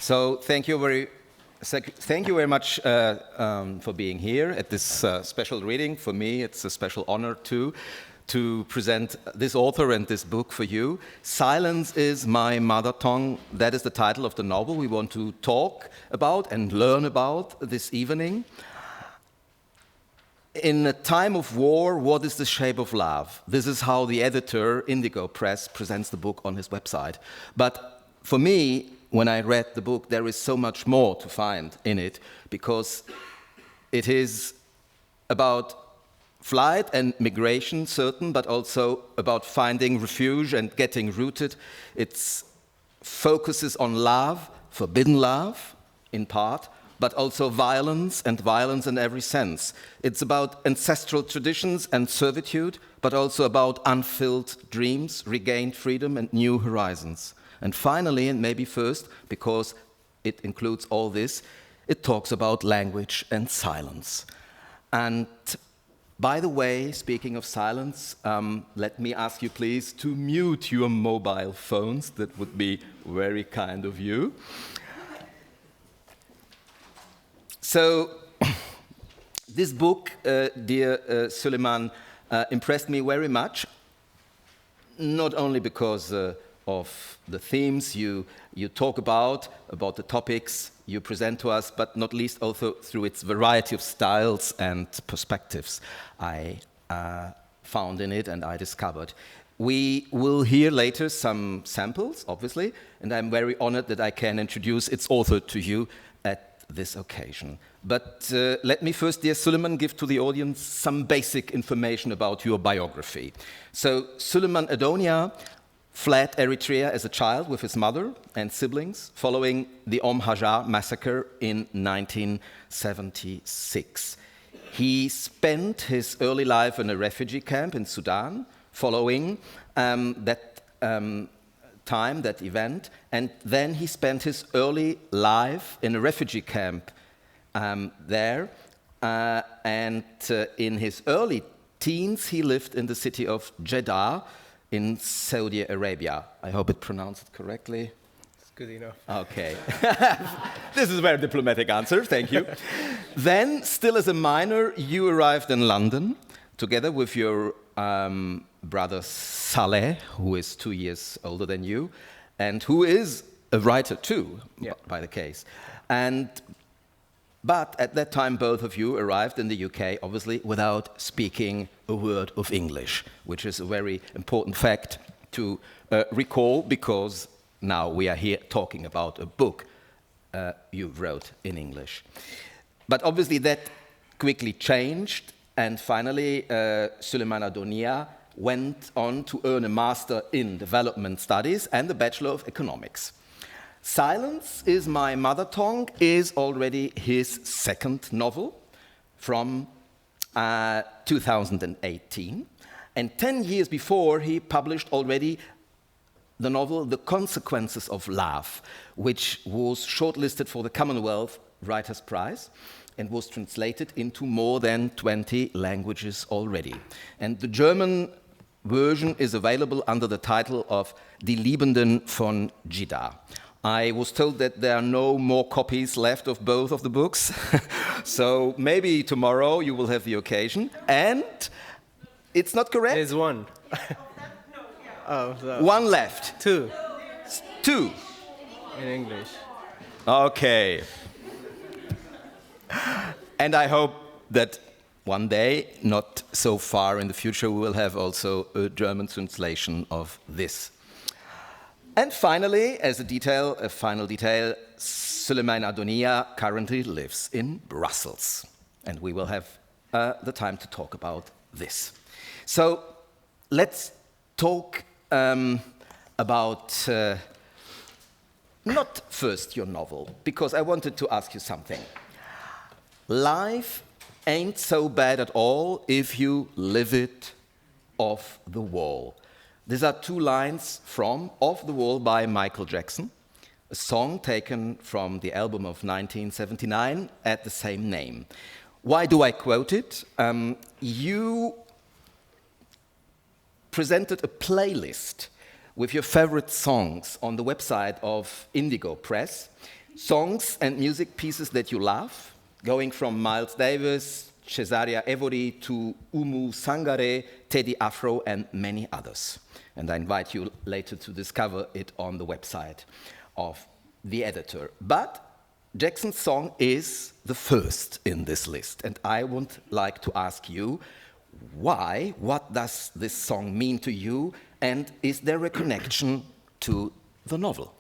So thank you very much for being here at this special reading. For me, it's a special honor to present this author and this book for you. Silence is My Mother Tongue. That is the title of the novel we want to talk about and learn about this evening. In a time of war, what is the shape of love? This is how the editor, Indigo Press, presents the book on his website. But for me, when I read the book, there is so much more to find in it, because it is about flight and migration, certain, but also about finding refuge and getting rooted. It focuses on love, forbidden love, in part, but also violence, and violence in every sense. It's about ancestral traditions and servitude, but also about unfilled dreams, regained freedom, and new horizons. And finally, and maybe first, because it includes all this, it talks about language and silence. And by the way, speaking of silence, let me ask you please to mute your mobile phones. That would be very kind of you. So, this book, dear Sulaiman, impressed me very much, not only because of the themes you talk about the topics you present to us, but not least also through its variety of styles and perspectives I found in it and I discovered. We will hear later some samples, obviously, and I'm very honored that I can introduce its author to you at this occasion. But let me first, dear Sulaiman, give to the audience some basic information about your biography. So, Sulaiman Addonia fled Eritrea as a child with his mother and siblings following the Hajar massacre in 1976. He spent his early life in a refugee camp in Sudan following that event, and then he spent his early life in a refugee camp there, and in his early teens he lived in the city of Jeddah in Saudi Arabia. I hope it pronounced it correctly. It's good enough. Okay. This is a very diplomatic answer, thank you. Then, still as a minor, you arrived in London together with your brother Saleh, who is 2 years older than you, and who is a writer too, by the case. But at that time, both of you arrived in the UK, obviously, without speaking a word of English, which is a very important fact to recall, because now we are here talking about a book you wrote in English. But obviously that quickly changed, and finally Sulaiman Addonia went on to earn a Master in Development Studies and a Bachelor of Economics. Silence is My Mother Tongue is already his second novel from 2018. And 10 years before, he published already the novel The Consequences of Love, which was shortlisted for the Commonwealth Writers' Prize and was translated into more than 20 languages already. And the German version is available under the title of Die Liebenden von Jeddah. I was told that there are no more copies left of both of the books, so maybe tomorrow you will have the occasion. And it's not correct? There's one. One left. Two. Two. In English. Okay. And I hope that one day, not so far in the future, we will have also a German translation of this. And finally, as a final detail, Sulaiman Addonia currently lives in Brussels. And we will have the time to talk about this. So let's talk about not first your novel, because I wanted to ask you something. Life ain't so bad at all if you live it off the wall. These are two lines from Off the Wall by Michael Jackson, a song taken from the album of 1979 at the same name. Why do I quote it? You presented a playlist with your favorite songs on the website of Indigo Press. songs and music pieces that you love, going from Miles Davis, Cesaria Evori to Umu Sangare, Teddy Afro, and many others. And I invite you later to discover it on the website of the editor. But Jackson's song is the first in this list, and I would like to ask you, why? What does this song mean to you, and is there a connection to the novel?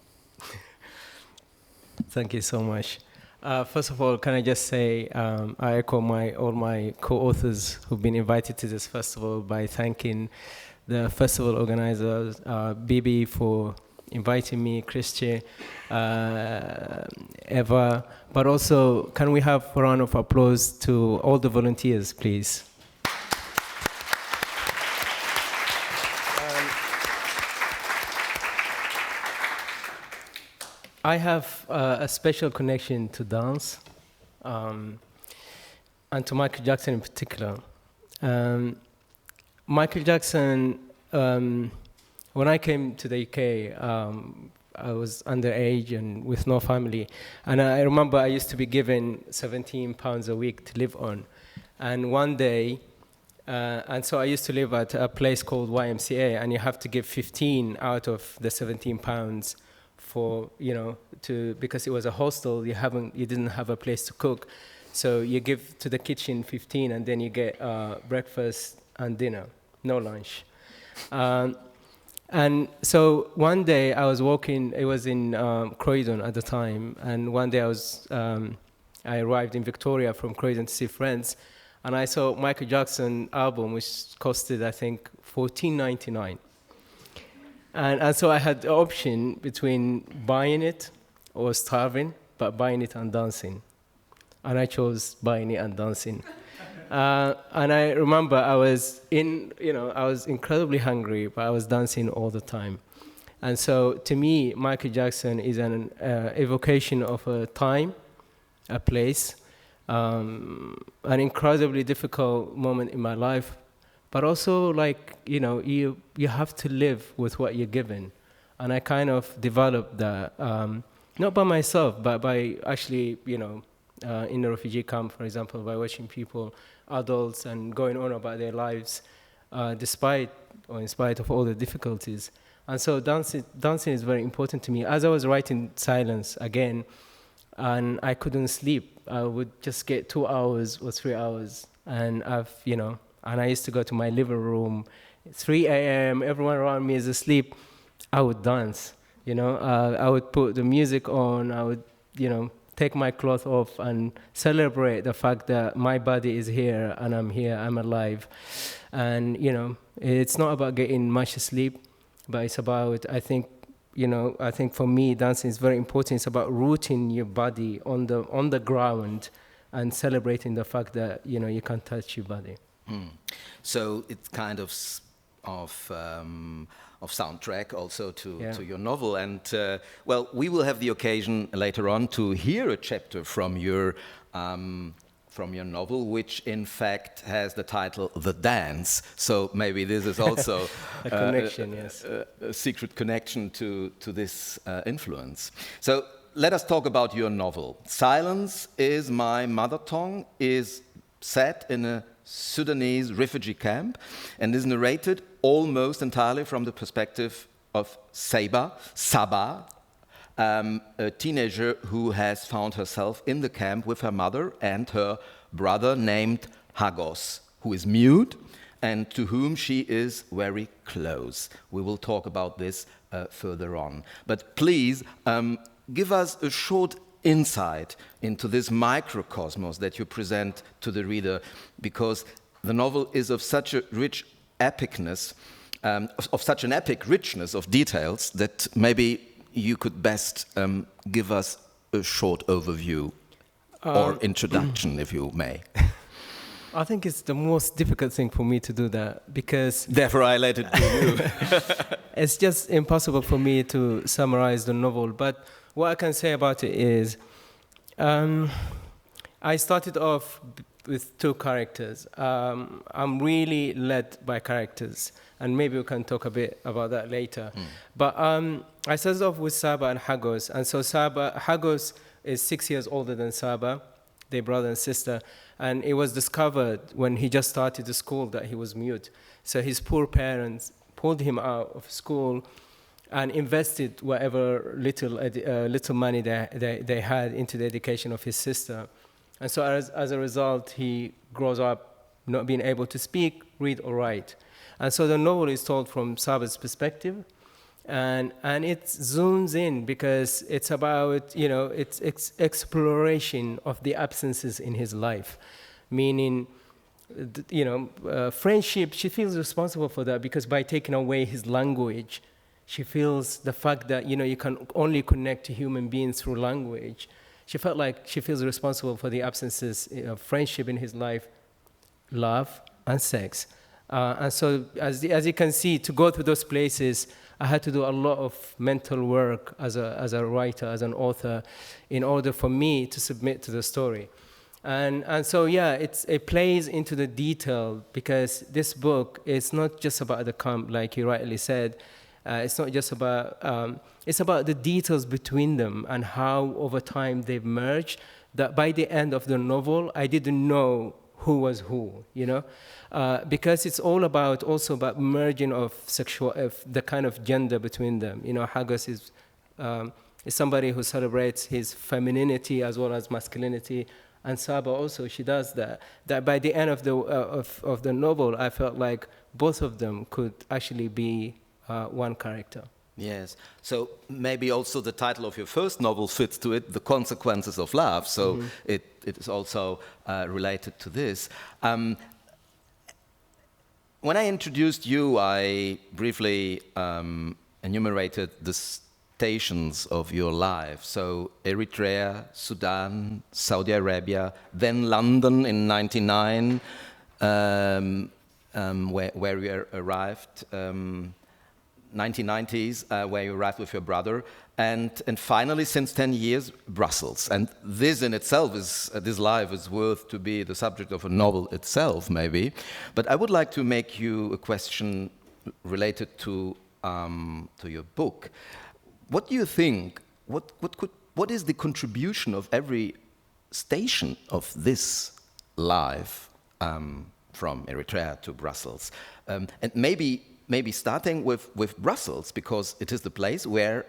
Thank you so much. First of all, can I just say I echo all my co-authors who've been invited to this festival by thanking the festival organizers, Bibi for inviting me, Christian, Eva, but also can we have a round of applause to all the volunteers, please? I have a special connection to dance, and to Michael Jackson in particular. Michael Jackson, when I came to the UK, I was underage and with no family. And I remember I used to be given £17 a week to live on. And one day, and so I used to live at a place called YMCA, and you have to give 15 out of the £17 for, because it was a hostel, you didn't have a place to cook. So you give to the kitchen 15, and then you get breakfast and dinner, no lunch. And so one day I was walking, it was in Croydon at the time, and one day I arrived in Victoria from Croydon to see friends, and I saw Michael Jackson album, which costed, I think, $14.99. And so I had the option between buying it or starving, but buying it and dancing. And I chose buying it and dancing. And I remember I was incredibly hungry, but I was dancing all the time. And so to me, Michael Jackson is an evocation of a time, a place, an incredibly difficult moment in my life, but also you have to live with what you're given. And I kind of developed that, not by myself, but by actually, in the refugee camp, for example, by watching people, adults, and going on about their lives, despite or in spite of all the difficulties. And so dancing is very important to me. As I was writing Silence again, and I couldn't sleep, I would just get 2 hours or 3 hours, and and I used to go to my living room, 3 a.m., everyone around me is asleep, I would dance, I would put the music on, I would, take my clothes off and celebrate the fact that my body is here and I'm here, I'm alive. And, it's not about getting much sleep, but it's about, I think for me, dancing is very important. It's about rooting your body on the ground and celebrating the fact that, you can touch your body. So it's kind of soundtrack also to your novel. And, we will have the occasion later on to hear a chapter from your novel, which in fact has the title The Dance. So maybe this is also a connection, yes. A secret connection to this influence. So let us talk about your novel. Silence is My Mother Tongue is set in a Sudanese refugee camp and is narrated almost entirely from the perspective of Saba, a teenager who has found herself in the camp with her mother and her brother named Hagos, who is mute and to whom she is very close. We will talk about this further on. But please give us a short insight into this microcosmos that you present to the reader, because the novel is of such a rich epicness, of such an epic richness of details, that maybe you could best give us a short overview or introduction, if you may. I think it's the most difficult thing for me to do that, because... Therefore, I let it to you. It's just impossible for me to summarize the novel. But what I can say about it is, I started off with two characters. I'm really led by characters, and maybe we can talk a bit about that later. But I started off with Saba and Hagos, and so Hagos is 6 years older than Saba, their brother and sister, and it was discovered when he just started the school that he was mute. So his poor parents pulled him out of school and invested whatever little money they had into the education of his sister. And so as a result, he grows up not being able to speak, read, or write. And so the novel is told from Saba's perspective, and it zooms in because it's about, it's exploration of the absences in his life, meaning, friendship, she feels responsible for that because by taking away his language, she feels the fact that, you can only connect to human beings through language. She felt like she feels responsible for the absences of friendship in his life, love, and sex. And so, as you can see, to go to those places, I had to do a lot of mental work as a writer, as an author, in order for me to submit to the story. And so, yeah, it plays into the detail because this book is not just about the camp, like you rightly said. It's not just about, it's about the details between them and how over time they've merged, that by the end of the novel, I didn't know who was who, because it's all about also about merging of the kind of gender between them. Hagos is somebody who celebrates his femininity as well as masculinity, and Saba also, she does that. That by the end of the novel, I felt like both of them could actually be one character. Yes. So maybe also the title of your first novel fits to it, The Consequences of Love. So it is also related to this. When I introduced you, I briefly enumerated the stations of your life. So Eritrea, Sudan, Saudi Arabia, then London in 1999, where you arrived. 1990s, where you arrived with your brother, and finally, since 10 years, Brussels. And this in itself this life is worth to be the subject of a novel itself, maybe. But I would like to make you a question related to your book. What do you think? What is the contribution of every station of this life from Eritrea to Brussels, and maybe starting with Brussels, because it is the place where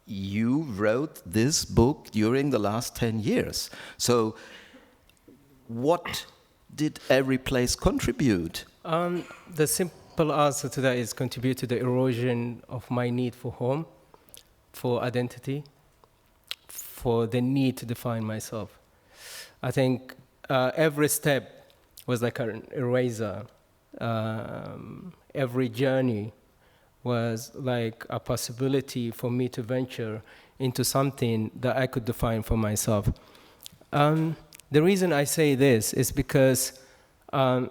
you wrote this book during the last 10 years. So what did every place contribute? The simple answer to that is contribute to the erosion of my need for home, for identity, for the need to define myself. I think every step was like an eraser. Every journey was like a possibility for me to venture into something that I could define for myself. The reason I say this is because, I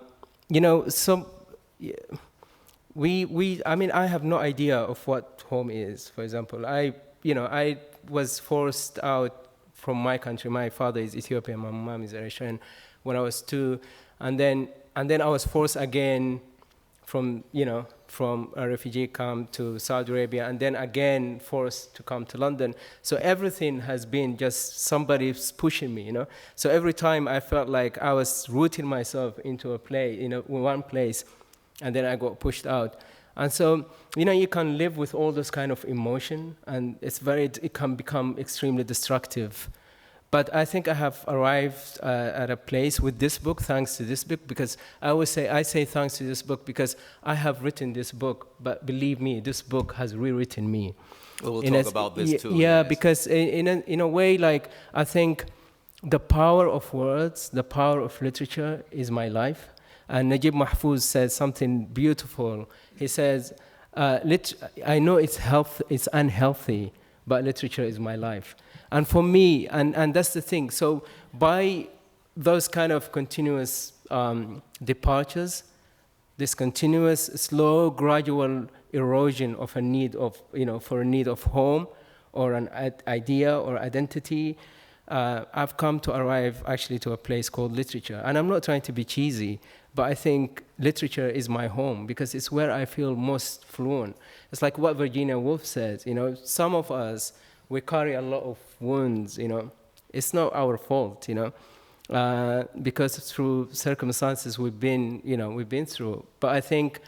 have no idea of what home is. For example, I was forced out from my country. My father is Ethiopian, my mom is Eritrean, when I was 2, and then I was forced again from a refugee camp to Saudi Arabia, and then again forced to come to London. So everything has been just somebody's pushing me, So every time I felt like I was rooting myself into a place, one place, and then I got pushed out. And so, you can live with all those kind of emotion, and it can become extremely destructive. But I think I have arrived at a place with this book, thanks to this book, because I say thanks to this book because I have written this book, but believe me, this book has rewritten me. We'll talk about this too. Yeah, yes. Because in a way, like, I think the power of words, the power of literature is my life. And Najib Mahfouz said something beautiful. He says, I know it's unhealthy, but literature is my life. And for me, and that's the thing, so by those kind of continuous departures, this continuous, slow, gradual erosion of a need of, for a need of home or an idea or identity, I've come to arrive actually to a place called literature. And I'm not trying to be cheesy, but I think literature is my home because it's where I feel most fluent. It's like what Virginia Woolf says, some of us, we carry a lot of wounds, you know. It's not our fault, you know, because through circumstances we've been through. But I think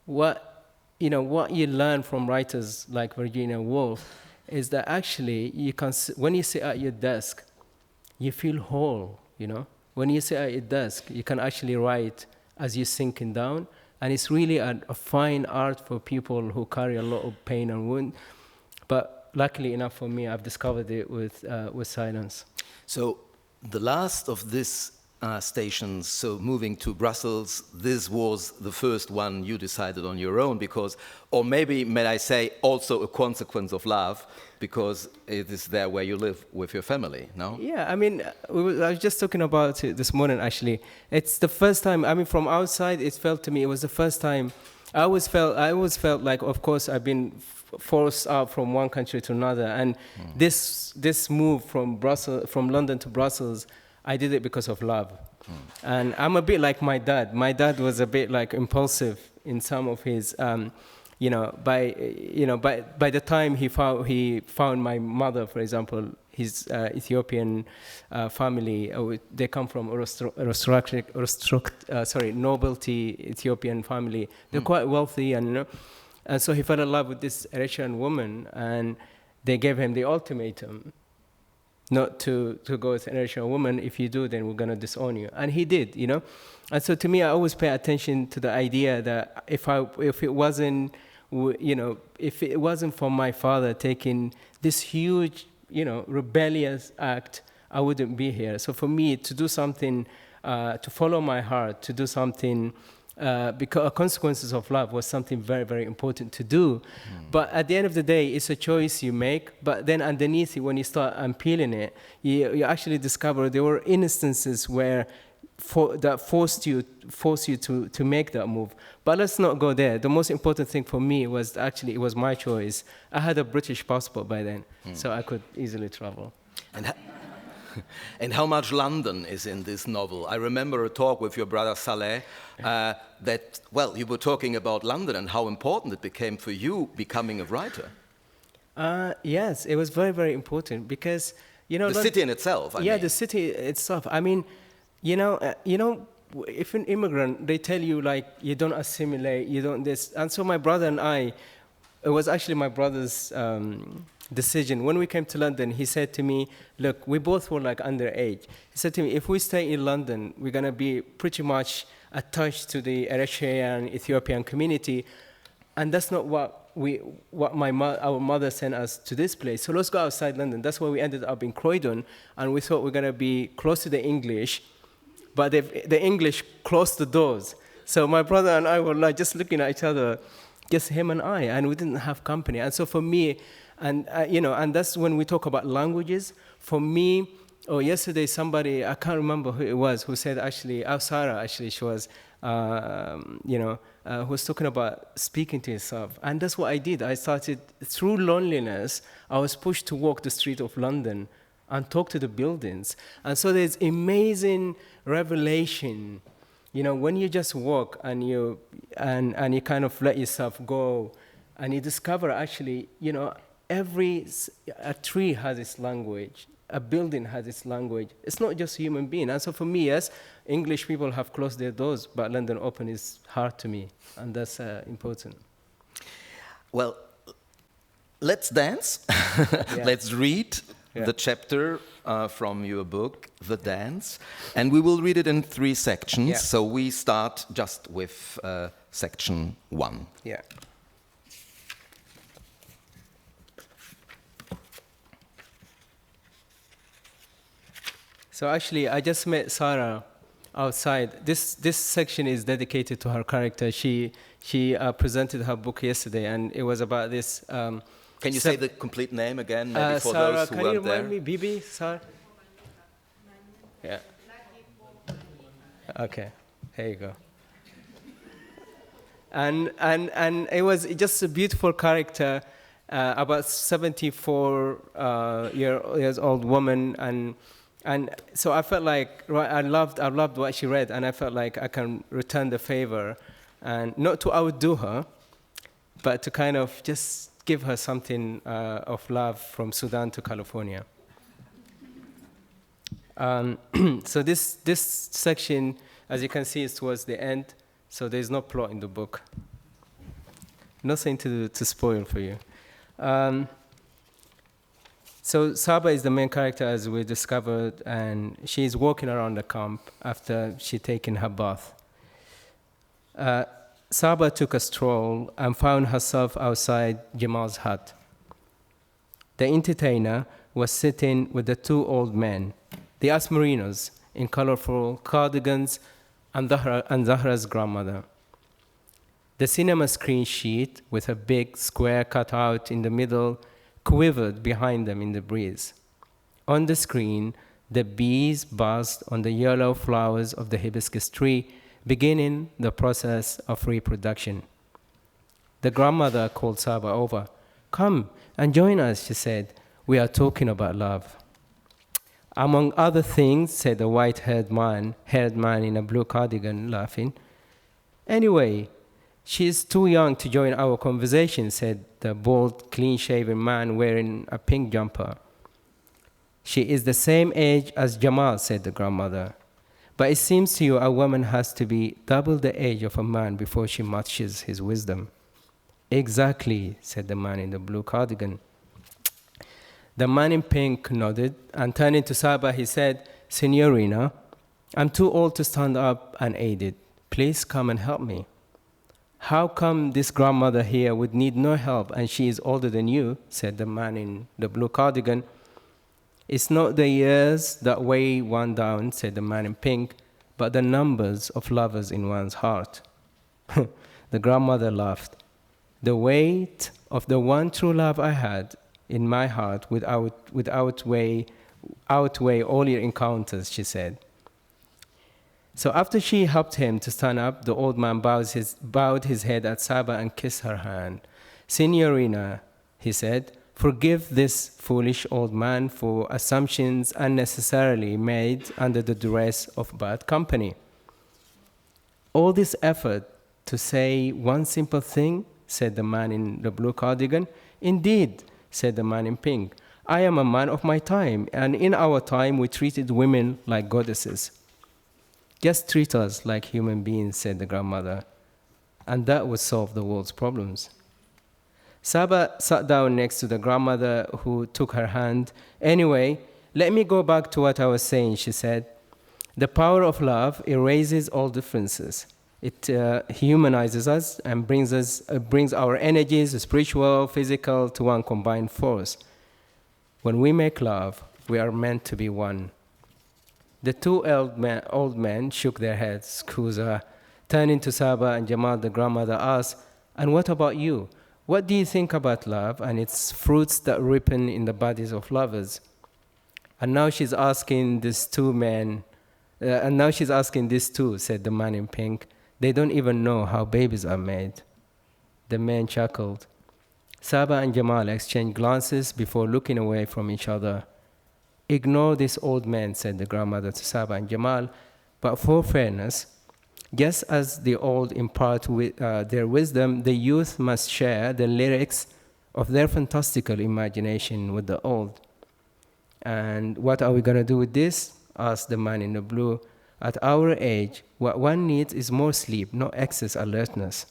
what you learn from writers like Virginia Woolf is that actually when you sit at your desk, you feel whole, you know. When you sit at your desk, you can actually write as you're sinking down. And it's really a fine art for people who carry a lot of pain and wound. But luckily enough for me, I've discovered it with silence. So the last of these stations, so moving to Brussels, this was the first one you decided on your own because, or maybe, may I say, also a consequence of love, because it is there where you live with your family, no? Yeah, I mean, I was just talking about it this morning, actually. It's the first time, I mean, from outside, it felt to me, it was the first time, I always felt like, of course, I've been forced out from one country to another, and this move from London to Brussels, I did it because of love. And I'm a bit like my dad. My dad was a bit like impulsive in some of his, by the time he found my mother, for example, his Ethiopian family, they come from nobility Ethiopian family. They're quite wealthy, and so he fell in love with this Eritrean woman, and they gave him the ultimatum not to go with an Eritrean woman. If you do, then we're going to disown you. And he did, you know. And so to me, I always pay attention to the idea that if it wasn't for my father taking this huge, rebellious act, I wouldn't be here. So for me, to do something, to follow my heart, to do something, because consequences of love was something very, very important to do. But at the end of the day, it's a choice you make. But then underneath it, when you start unpeeling it, you actually discover there were instances where that forced you to make that move. But let's not go there. The most important thing for me was actually it was my choice. I had a British passport by then, so I could easily travel. And how much London is in this novel? I remember a talk with your brother Saleh that, well, you were talking about London and how important it became for you becoming a writer. Yes, it was very, very important because, the city in itself. I mean. The city itself. I mean, if an immigrant, they tell you, like, you don't assimilate, you don't this. And so my brother and I, it was actually my brother's decision. When we came to London, he said to me, look, we both were like underage. He said to me, if we stay in London, we're going to be pretty much attached to the Eritrean Ethiopian community. And that's not what our mother sent us to this place. So let's go outside London. That's why we ended up in Croydon. And we thought we're going to be close to the English. But the English closed the doors. So my brother and I were like just looking at each other, just him and I, and we didn't have company. And so for me, and that's when we talk about languages. For me, yesterday somebody, I can't remember who it was, who said actually, Sarah actually, she was, who was talking about speaking to yourself. And that's what I did. I started, through loneliness, I was pushed to walk the street of London and talk to the buildings. And so there's amazing revelation, when you just walk and you kind of let yourself go, and you discover actually, a tree has its language, a building has its language. It's not just human being. And so for me, yes, English people have closed their doors, but London open is hard to me, and that's important. Well, let's dance. Yeah. Let's read the chapter from your book, The Dance, and we will read it in 3 sections. Yeah. So we start just with section 1. Yeah. So actually, I just met Sarah outside. This section is dedicated to her character. She presented her book yesterday, and it was about this. Can you say the complete name again, maybe for Sarah, those who weren't there? can you remind me, Bibi, Sarah? Yeah. Okay, here you go. And it was just a beautiful character, about 74 years old woman, and so I felt like I loved what she read, and I felt like I can return the favor, and not to outdo her, but to kind of just give her something of love from Sudan to California. So this section, as you can see, is towards the end, so there's no plot in the book. Nothing to spoil for you. So Saba is the main character, as we discovered, and she's walking around the camp after she'd taken her bath. Saba took a stroll and found herself outside Jamal's hut. The entertainer was sitting with the two old men, the Asmarinos, in colorful cardigans, and Zahra's grandmother. The cinema screen sheet, with a big square cutout in the middle, quivered behind them in the breeze. On the screen, the bees buzzed on the yellow flowers of the hibiscus tree, beginning the process of reproduction. The grandmother called Saba over. "Come and join us," she said. "We are talking about love." "Among other things," said the white-haired man in a blue cardigan, laughing. "Anyway, she's too young to join our conversation," said the bald, clean-shaven man wearing a pink jumper. "She is the same age as Jamal," said the grandmother. "But it seems to you a woman has to be double the age of a man before she matches his wisdom." "Exactly," said the man in the blue cardigan. The man in pink nodded, and turning to Saba, he said, "Signorina, I'm too old to stand up unaided. Please come and help me." "How come this grandmother here would need no help and she is older than you?" said the man in the blue cardigan. "It's not the years that weigh one down," said the man in pink, "but the numbers of lovers in one's heart." The grandmother laughed. "The weight of the one true love I had in my heart would outweigh all your encounters," she said. So after she helped him to stand up, the old man bowed his head at Saba and kissed her hand. "Signorina," he said, "forgive this foolish old man for assumptions unnecessarily made under the duress of bad company. All this effort to say one simple thing," said the man in the blue cardigan. "Indeed," said the man in pink, "I am a man of my time, and in our time we treated women like goddesses." "Just treat us like human beings," said the grandmother, "and that would solve the world's problems." Saba sat down next to the grandmother, who took her hand. "Anyway, let me go back to what I was saying," she said. "The power of love erases all differences. It humanizes us and brings our energies, spiritual, physical, to one combined force. When we make love, we are meant to be one." The two old men shook their heads. Scusa. Turning to Saba and Jamal, the grandmother asked, "And what about you? What do you think about love and its fruits that ripen in the bodies of lovers?" And now she's asking these two, said the man in pink. "They don't even know how babies are made." The man chuckled. Saba and Jamal exchanged glances before looking away from each other. "Ignore this old man," said the grandmother to Saba and Jamal, "but for fairness, just as the old impart their wisdom, the youth must share the lyrics of their fantastical imagination with the old." "And what are we going to do with this?" asked the man in the blue. "At our age, what one needs is more sleep, not excess alertness."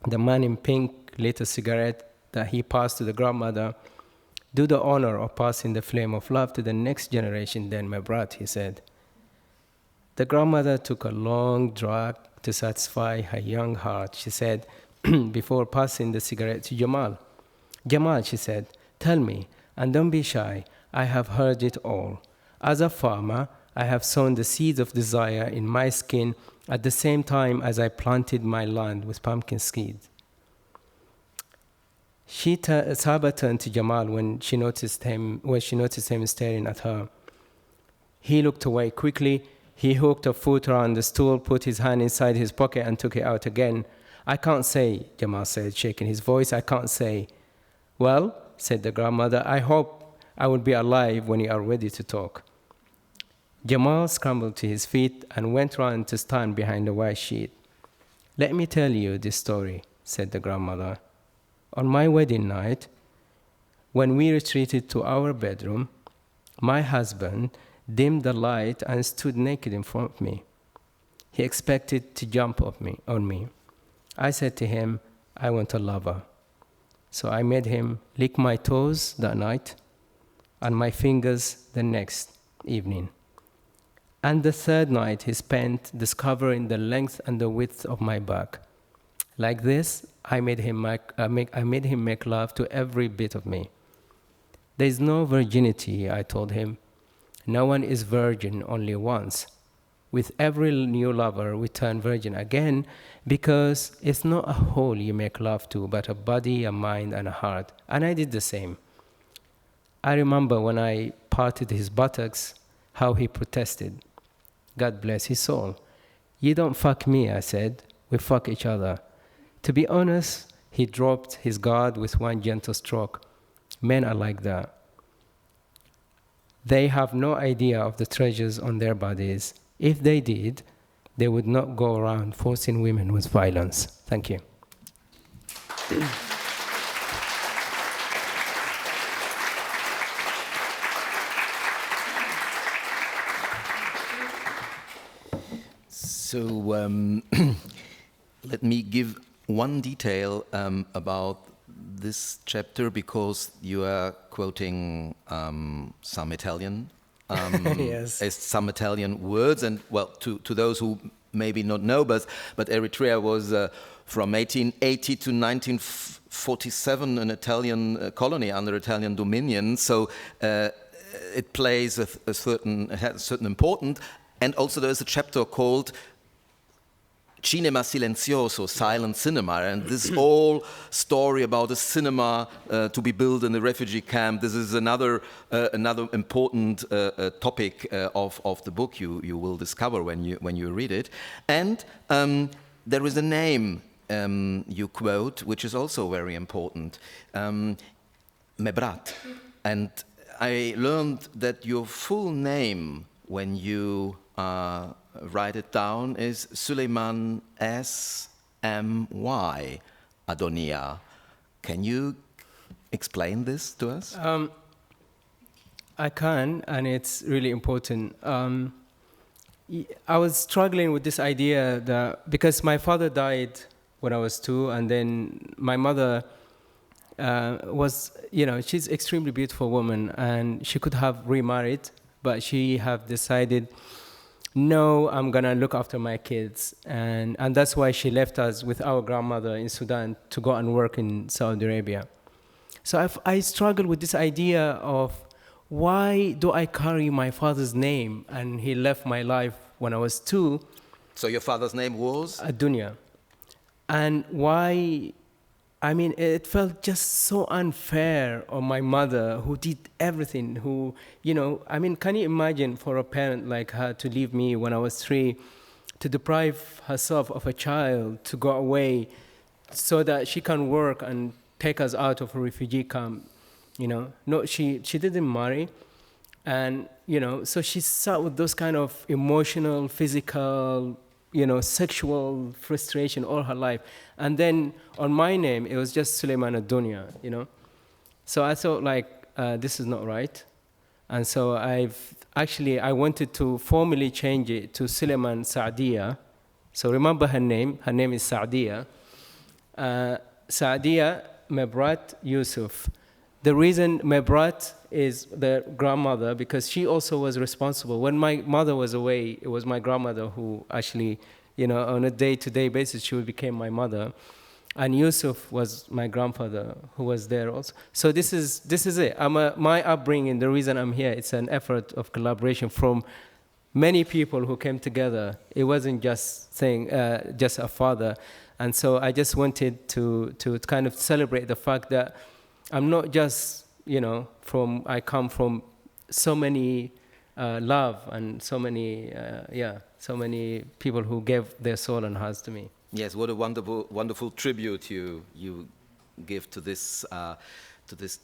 The man in pink lit a cigarette that he passed to the grandmother. "Do the honor of passing the flame of love to the next generation then, my brat," he said. The grandmother took a long drag to satisfy her young heart, she said, before passing the cigarette to Jamal. "Jamal," she said, "tell me, and don't be shy, I have heard it all. As a farmer, I have sown the seeds of desire in my skin at the same time as I planted my land with pumpkin seeds." Saba turned to Jamal when she noticed him staring at her. He looked away quickly. He hooked a foot around the stool, put his hand inside his pocket, and took it out again. "I can't say," Jamal said, shaking his voice. "I can't say." "Well," said the grandmother, "I hope I will be alive when you are ready to talk." Jamal scrambled to his feet and went round to stand behind the white sheet. "Let me tell you this story," said the grandmother. On my wedding night, when we retreated to our bedroom, my husband dimmed the light and stood naked in front of me. He expected to jump on me. I said to him, I want a lover. So I made him lick my toes that night and my fingers the next evening. And the third night he spent discovering the length and the width of my back. Like this, I made him make love to every bit of me. There is no virginity, I told him. No one is virgin only once. With every new lover, we turn virgin again because it's not a whole you make love to, but a body, a mind, and a heart. And I did the same. I remember when I parted his buttocks, how he protested. God bless his soul. You don't fuck me, I said. We fuck each other. To be honest, he dropped his guard with one gentle stroke. Men are like that. They have no idea of the treasures on their bodies. If they did, they would not go around forcing women with violence. Thank you. So let me give one detail about this chapter, because you are quoting some Italian Yes. some Italian words, and well, to those who maybe not know, but Eritrea was from 1880 to 1947 an Italian colony under Italian dominion. So it plays it has a certain importance. And also there's a chapter called Cinema Silenzioso, silent cinema, and this whole story about a cinema to be built in a refugee camp. This is another important topic of the book you will discover when you read it. And there is a name you quote, which is also very important, Mebrat. And I learned that your full name, when you write it down, is Sulaiman S.M.Y. Addonia. Can you explain this to us? I can, and it's really important. I was struggling with this idea that because my father died when I was 2, and then my mother was, she's an extremely beautiful woman, and she could have remarried, but she have decided, no, I'm gonna look after my kids, and that's why she left us with our grandmother in Sudan to go and work in Saudi Arabia. So I struggled with this idea of, why do I carry my father's name, and he left my life when I was 2? So your father's name was? Addonia. And why, it felt just so unfair on my mother, who did everything, who, can you imagine for a parent like her to leave me when I was 3, to deprive herself of a child, to go away so that she can work and take us out of a refugee camp, No, she didn't marry. And, so she sat with those kind of emotional, physical, sexual frustration all her life. And then on my name, it was just Sulaiman Addonia, So I thought, this is not right. And so I wanted to formally change it to Sulaiman Saadia. So remember her name is Saadia. Saadia Mebrat Yusuf. The reason Mebrat is the grandmother, because she also was responsible. When my mother was away, it was my grandmother who actually, on a day-to-day basis, she became my mother. And Yusuf was my grandfather who was there also. So this is it. My upbringing, the reason I'm here, it's an effort of collaboration from many people who came together. It wasn't just just a father. And so I just wanted to kind of celebrate the fact that I'm not just, I come from so many love and so many people who gave their soul and hearts to me. Yes, what a wonderful tribute you give to this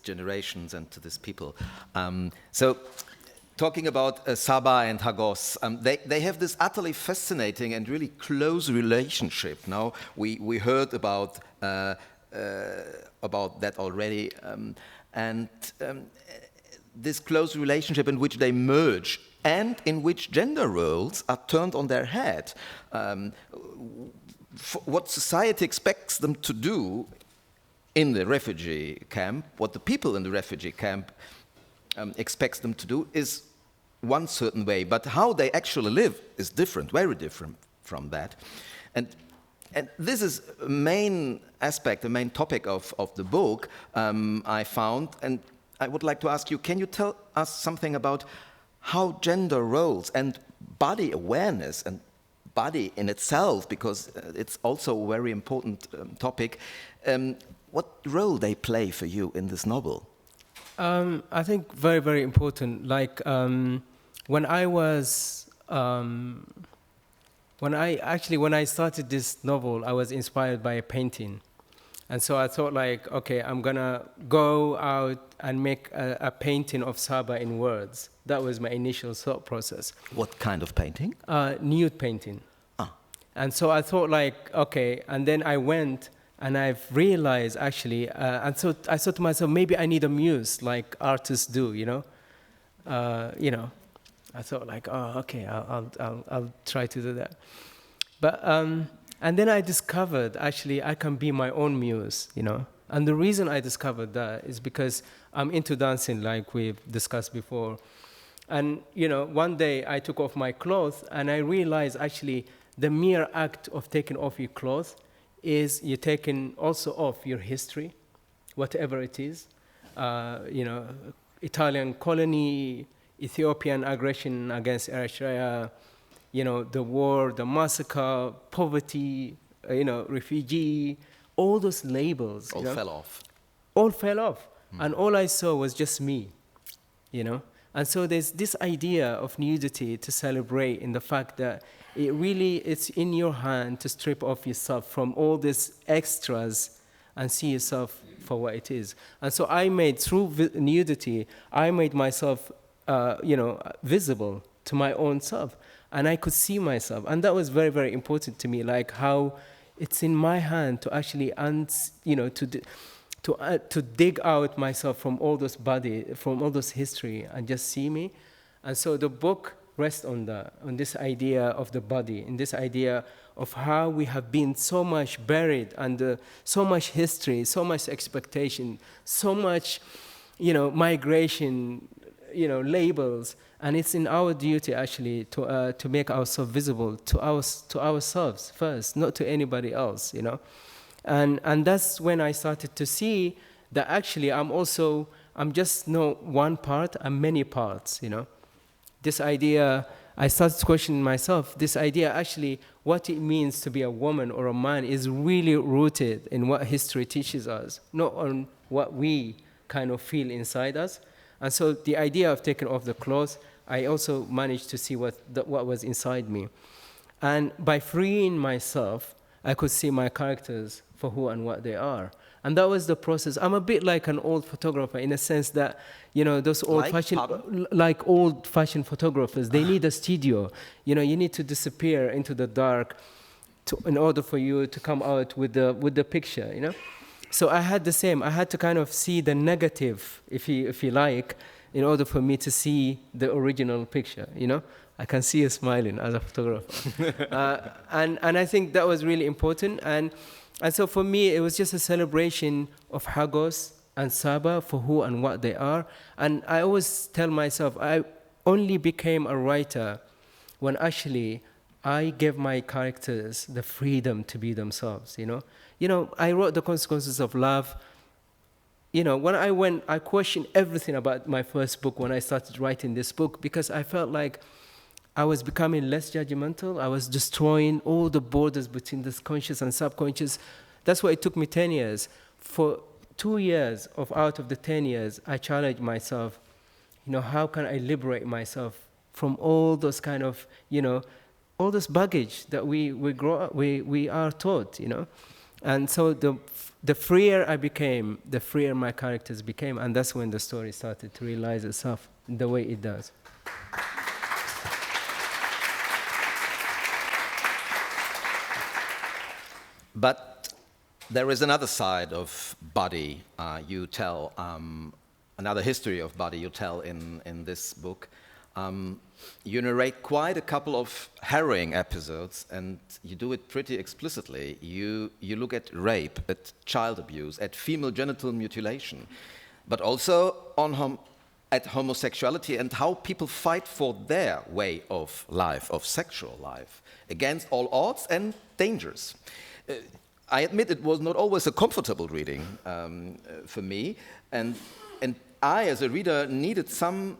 generations and to this people. So, talking about Saba and Hagos, they have this utterly fascinating and really close relationship. Now we heard about about that already, and this close relationship in which they merge and in which gender roles are turned on their head. What society expects them to do in the refugee camp, what the people in the refugee camp expects them to do is one certain way, but how they actually live is different, very different from that. And this is a main aspect, the main topic of the book I found, and I would like to ask you, can you tell us something about how gender roles and body awareness and body in itself, because it's also a very important topic, what role they play for you in this novel? I think very, very important. Like when I started this novel, I was inspired by a painting. And so I thought like, okay, I'm gonna go out and make a painting of Saba in words. That was my initial thought process. What kind of painting? Nude painting. Ah. And so I thought like, okay, and then I went and I've realized actually, and so I thought to myself, maybe I need a muse like artists do, you know? I thought like, oh, okay, I'll try to do that. But, and then I discovered actually I can be my own muse, you know? And the reason I discovered that is because I'm into dancing like we've discussed before. And, you know, one day I took off my clothes and I realized actually the mere act of taking off your clothes is you're taking also off your history, whatever it is, Italian colony, Ethiopian aggression against Eritrea, the war, the massacre, poverty, refugee, all those labels. All fell off. All fell off. And all I saw was just me, And so there's this idea of nudity to celebrate in the fact that it's in your hand to strip off yourself from all these extras and see yourself for what it is. And so I made, through nudity, I made myself, visible to my own self. And I could see myself. And that was very, very important to me, like how it's in my hand to actually, to dig out myself from all those from all those history and just see me. And so the book rests on this idea of the body, in this idea of how we have been so much buried under so much history, so much expectation, so much, migration, labels. And it's in our duty actually to make ourselves visible to ourselves first, not to anybody else, And that's when I started to see that actually I'm just not one part, I'm many parts, This idea, I started questioning myself, this idea actually, what it means to be a woman or a man is really rooted in what history teaches us, not on what we kind of feel inside us. And so the idea of taking off the clothes, I also managed to see what was inside me. And by freeing myself, I could see my characters for who and what they are. And that was the process. I'm a bit like an old photographer in a sense that, those old-fashioned photographers, they need a studio. You need to disappear into the dark in order for you to come out with the picture, So I had the same. I had to kind of see the negative, if you like, in order for me to see the original picture, I can see you smiling as a photographer. And I think that was really important. And so for me, it was just a celebration of Hagos and Saba for who and what they are. And I always tell myself, I only became a writer when actually I gave my characters the freedom to be themselves, I wrote The Consequences of Love. When I questioned everything about my first book when I started writing this book because I felt like I was becoming less judgmental. I was destroying all the borders between the conscious and subconscious. That's why it took me 10 years. For 2 years out of the 10 years, I challenged myself, how can I liberate myself from all those kind of, all this baggage that we grow up, we are taught, And so the freer I became, the freer my characters became, and that's when the story started to realize itself the way it does. But There is another side of body you tell, another history of body you tell in this book. You narrate quite a couple of harrowing episodes, and you do it pretty explicitly. You look at rape, at child abuse, at female genital mutilation, but also at homosexuality and how people fight for their way of life, of sexual life, against all odds and dangers. I admit it was not always a comfortable reading for me, and I, as a reader, needed some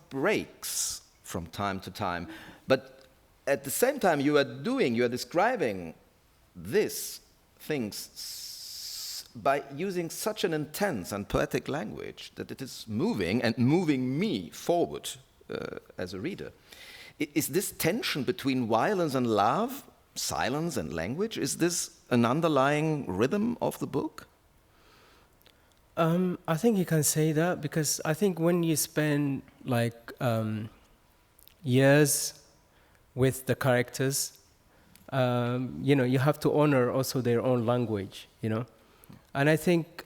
breaks from time to time. But at the same time, you are describing these things by using such an intense and poetic language that it is moving and moving me forward as a reader. Is this tension between violence and love, silence and language, is this an underlying rhythm of the book? I think you can say that, because I think when you spend years with the characters, you have to honor also their own language, And I think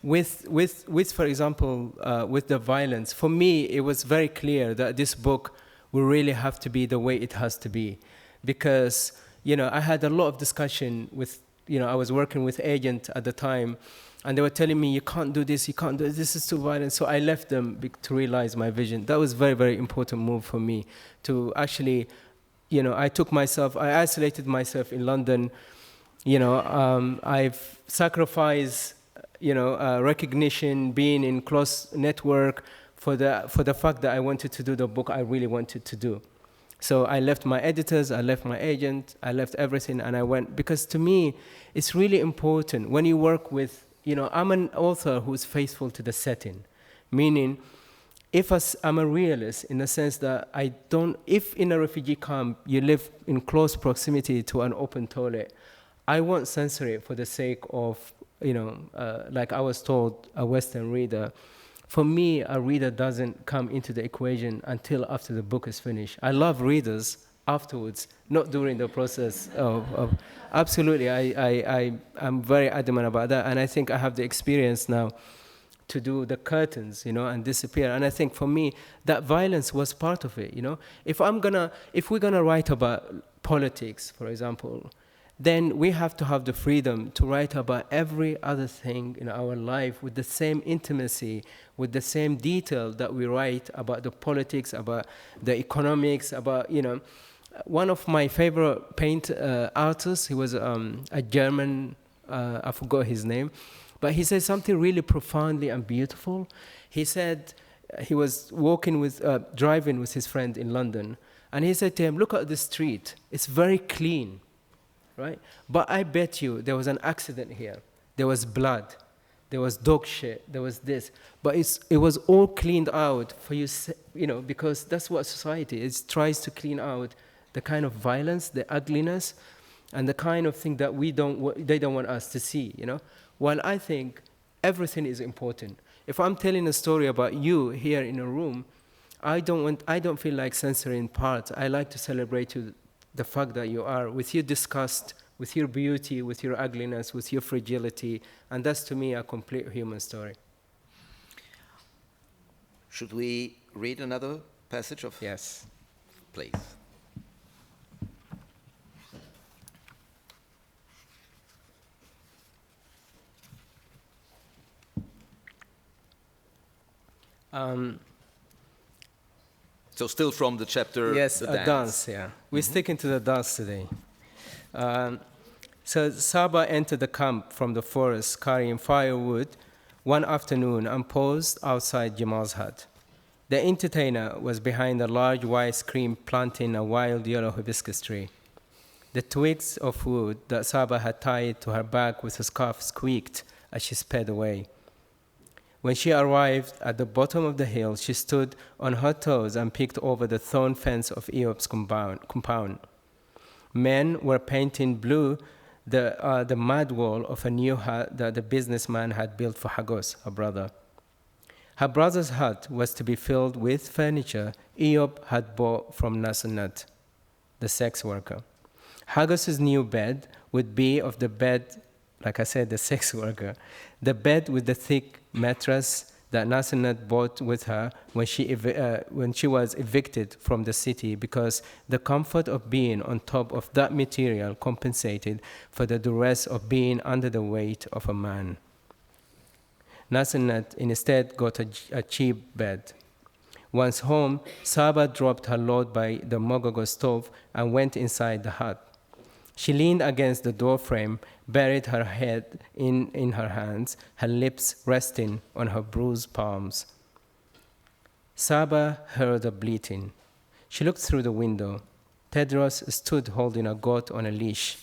with for example, with the violence, for me, it was very clear that this book will really have to be the way it has to be. Because, I had a lot of discussion with, I was working with agents at the time, and they were telling me, you can't do this, this is too violent. So I left them to realize my vision. That was a very, very important move for me to actually, I isolated myself in London. I've sacrificed, recognition, being in close network for the fact that I wanted to do the book I really wanted to do. So I left my editors, I left my agent, I left everything, and I went, because to me, it's really important when you work with, I'm an author who's faithful to the setting, meaning I'm a realist in the sense that if in a refugee camp you live in close proximity to an open toilet, I won't censor it for the sake of, like I was told, a Western reader. For me, a reader doesn't come into the equation until after the book is finished. I love readers afterwards, not during the process of absolutely. I'm very adamant about that, and I think I have the experience now to do the curtains, and disappear. And I think for me, that violence was part of it, If we're gonna write about politics, for example, then we have to have the freedom to write about every other thing in our life with the same intimacy, with the same detail that we write about the politics, about the economics, about, One of my favorite artists, he was a German, I forgot his name, but he said something really profoundly and beautiful. He said he was driving with his friend in London, and he said to him, look at the street, it's very clean. Right? But I bet you there was an accident here. There was blood. There was dog shit. There was this. But it was all cleaned out for you, because that's what society is. It tries to clean out the kind of violence, the ugliness, and the kind of thing that they don't want us to see, While I think everything is important. If I'm telling a story about you here in a room, I don't feel like censoring parts. I like to celebrate you, the fact that you are, with your disgust, with your beauty, with your ugliness, with your fragility, and that's to me a complete human story. Should we read another passage of? Yes. Please. So still from the chapter, yes, the dance, yeah. We're sticking to the dance today. So Saba entered the camp from the forest carrying firewood one afternoon and paused outside Jamal's hut. The entertainer was behind a large white screen planting a wild yellow hibiscus tree. The twigs of wood that Saba had tied to her back with a scarf squeaked as she sped away. When she arrived at the bottom of the hill, she stood on her toes and peeked over the thorn fence of Eob's compound. Men were painting blue the mud wall of a new hut that the businessman had built for Hagos, her brother. Her brother's hut was to be filled with furniture Eob had bought from Nasanat, the sex worker. Hagos's new bed would be of the bed, like I said, the sex worker, the bed with the thick mattress that Nasrnat bought with her when she was evicted from the city, because the comfort of being on top of that material compensated for the duress of being under the weight of a man. Nasrnat instead got a cheap bed. Once home, Saba dropped her load by the Mogogo stove and went inside the hut. She leaned against the doorframe, buried her head in her hands, her lips resting on her bruised palms. Saba heard a bleating. She looked through the window. Tedros stood holding a goat on a leash.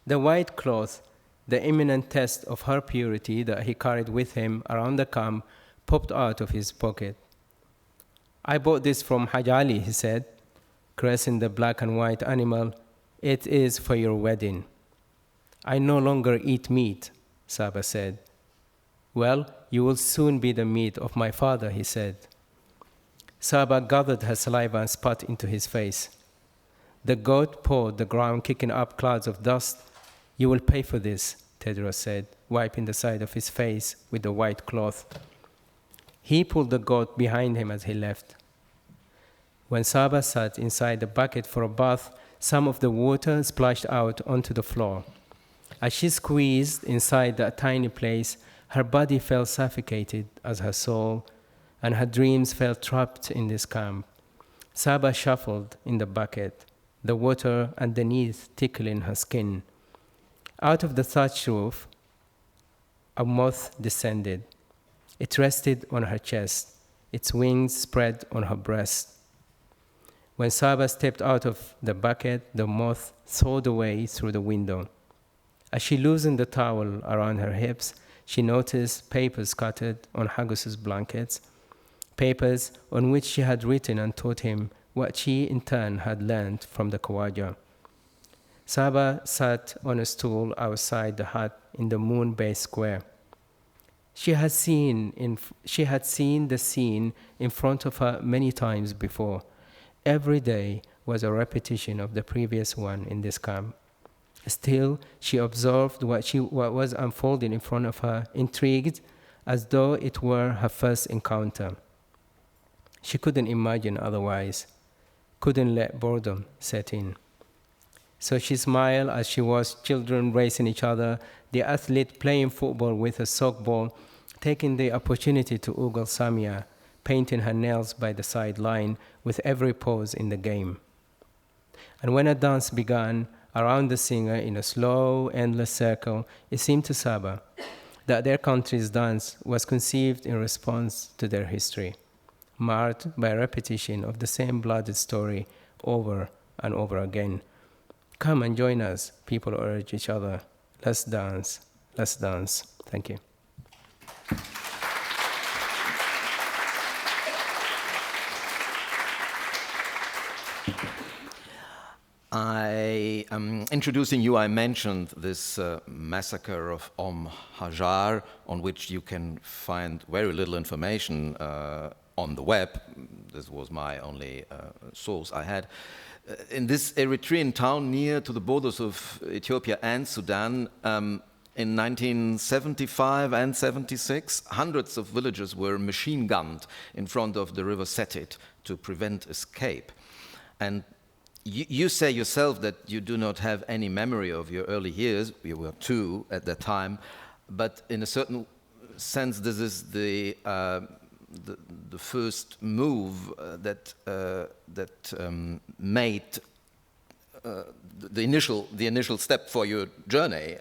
The white cloth, the imminent test of her purity that he carried with him around the camp, popped out of his pocket. "I bought this from Haj Ali," he said, caressing the black and white animal. "It is for your wedding." "I no longer eat meat," Saba said. "Well, you will soon be the meat of my father," he said. Saba gathered her saliva and spat into his face. The goat pawed the ground, kicking up clouds of dust. "You will pay for this," Tedros said, wiping the side of his face with the white cloth. He pulled the goat behind him as he left. When Saba sat inside the bucket for a bath, some of the water splashed out onto the floor. As she squeezed inside that tiny place, her body felt suffocated as her soul, and her dreams felt trapped in this camp. Saba shuffled in the bucket, the water underneath tickling her skin. Out of the thatched roof, a moth descended. It rested on her chest, its wings spread on her breast. When Saba stepped out of the bucket, the moth soared away through the window. As she loosened the towel around her hips, she noticed papers scattered on Hagos's blankets, papers on which she had written and taught him what she in turn had learned from the Khawaja. Saba sat on a stool outside the hut in the moon-based square. She had seen the scene in front of her many times before. Every day was a repetition of the previous one in this camp. Still, she observed what was unfolding in front of her, intrigued, as though it were her first encounter. She couldn't imagine otherwise, couldn't let boredom set in. So she smiled as she watched children racing each other, the athlete playing football with a sock ball, taking the opportunity to ogle Samia, painting her nails by the sideline with every pose in the game. And when a dance began around the singer in a slow, endless circle, it seemed to Saba that their country's dance was conceived in response to their history, marred by a repetition of the same blooded story over and over again. "Come and join us," people urge each other. "Let's dance, let's dance." Thank you. I am introducing you. I mentioned this massacre of Hajar, on which you can find very little information on the web. This was my only source I had. In this Eritrean town near to the borders of Ethiopia and Sudan, in 1975 and 76, hundreds of villagers were machine-gunned in front of the river Setit to prevent escape. And you say yourself that you do not have any memory of your early years. You were 2 at that time, but in a certain sense, this is the first move that made the initial step for your journey